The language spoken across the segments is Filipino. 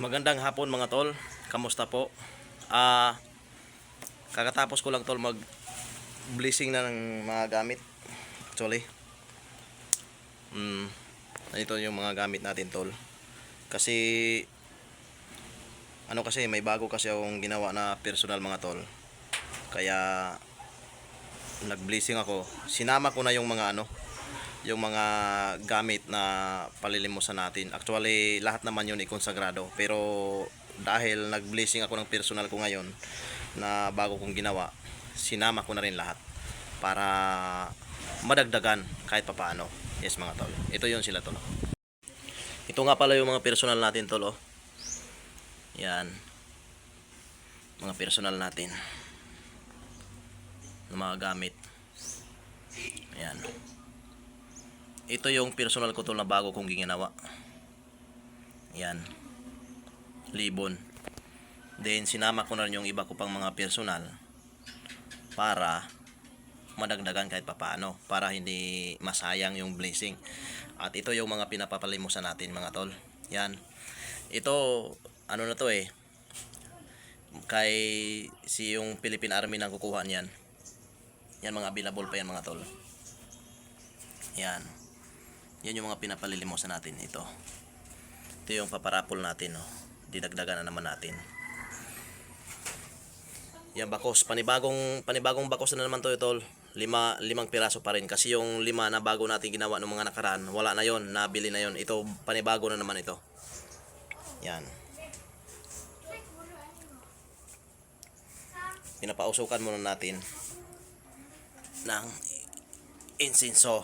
Magandang hapon mga tol. Kamusta po? Kakatapos ko lang tol mag blessing na ng mga gamit. Actually, ito yung mga gamit natin tol. Kasi kasi may bago kasi akong ginawa na personal mga tol. Kaya nag-blessing ako. Sinama ko na yung mga yung mga gamit na palilimusan natin. Actually, lahat naman yun ikonsagrado. Pero dahil nag-blessing ako ng personal ko ngayon na bago kong ginawa, sinama ko na rin lahat para madagdagan kahit papaano. Yes mga tol. Ito yun sila tol. Ito nga pala yung mga personal natin tol. Oh. Yan. Mga personal natin. Ng mga gamit. Ayan. Ito yung personal ko tol na bago kong ginawa. Yan. Libon. Then sinama ko na rin yung iba ko pang mga personal para madagdagan kahit papaano, para hindi masayang yung blessing. At ito yung mga pinapapalimusan natin mga tol. Yan. Ito na to kay yung Philippine Army nang kukuha niyan. Yan mga available pa yan mga tol. Yan. Yan yung mga pinapalilimusan natin. Ito yung paparapol natin. Oh. Didagdagan na naman natin. Yan bakos. Panibagong bakos na naman to tol. Limang piraso pa rin. Kasi yung 5 na bago natin ginawa ng mga nakaraan, wala na yon, nabili na yon. Ito panibago na naman ito. Yan. Pinapausukan muna natin ng insenso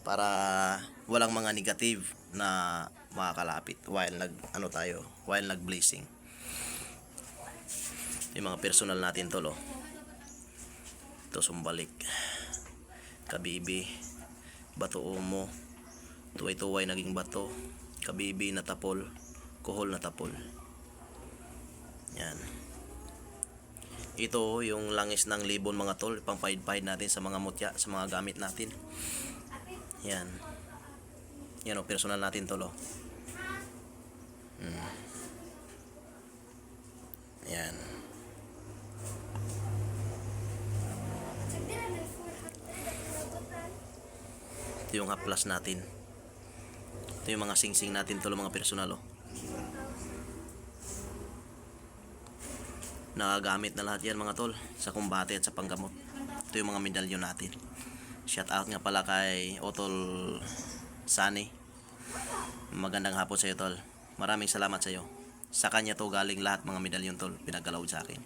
para walang mga negative na makakalapit while nag blessing. Yung mga personal natin tol. Ito sumbalik, kabibi, bato umo, tuway-tuway naging bato, kabibi na tapol, kuhol na tapol. Yan. Ito yung langis ng libon mga tol, pang pahid-pahid natin sa mga mutya, sa mga gamit natin. Yan. Yan o, personal natin tol. Yan. Ito yung haplas natin. Ito yung mga sing-sing natin tol, mga personal nagagamit na lahat yan mga tol sa kumbate at sa panggamot. Ito yung mga medalyon natin. Shout out nga pala kay Otol Sani. Magandang hapon sa iyo tol. Maraming salamat sa iyo. Sa kanya to galing lahat mga medalyon tol, pinagalaw sa akin.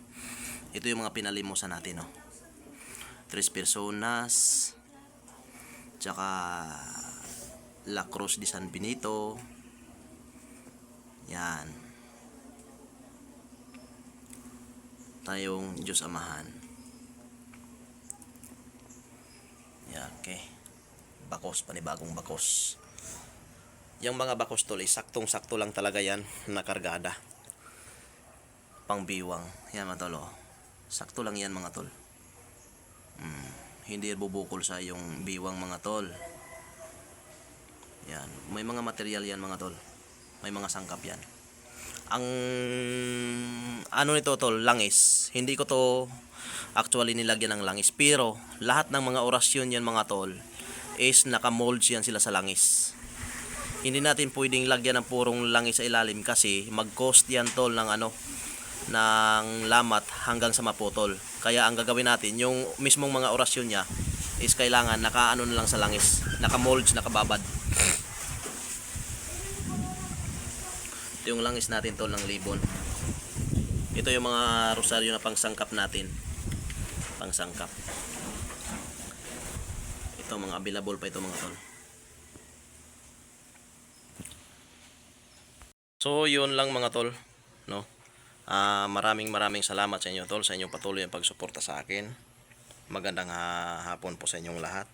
Ito yung mga pinalimusan natin 3 personas, tsaka La Cruz de San Benito. Yan. Tayong Diyos Amahan. Yan, okay. Bakos, panibagong bakos. Yung mga bakos tol, saktong-sakto lang talaga yan na kargada. Pangbiwang. Yan mga tol. Sakto lang yan mga tol. Hindi bubukol sa yung biwang mga tol. Yan. May mga material yan mga tol. May mga sangkap yan. Ang nito tol, langis. Hindi ko to actually nilagyan ng langis. Pero lahat ng mga orasyon yan mga tol is naka-molds yan sila sa langis. Hindi natin pwedeng lagyan ng purong langis sa ilalim kasi mag-cost yan tol ng ng lamat hanggang sa maputol. Kaya ang gagawin natin, yung mismong mga orasyon niya is kailangan na lang sa langis, naka-molds, nakababad. Ito yung langis natin tol ng libon. Ito yung mga rosaryo na pangsangkap natin. Pangsangkap. Ito mga available pa ito mga tol. So yun lang mga tol, no? Maraming salamat sa inyo tol, sa inyong patuloy ang pagsuporta sa akin. Magandang hapon po sa inyong lahat.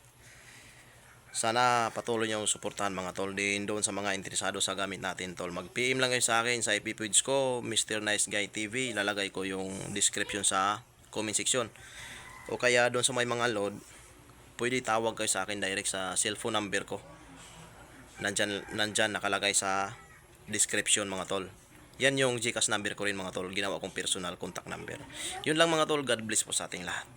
Sana patuloy nyo suportahan mga tol. Din doon sa mga interesado sa gamit natin tol, mag-PM lang kayo sa akin sa FB page ko, Mr. Nice Guy TV. Ilalagay ko yung description sa comment section. O kaya doon sa may mga load, pwede tawag kayo sa akin direct sa cellphone number ko. Nandyan nakalagay sa description mga tol. Yan yung GCash number ko rin mga tol. Ginawa kong personal contact number. Yun lang mga tol. God bless po sa ating lahat.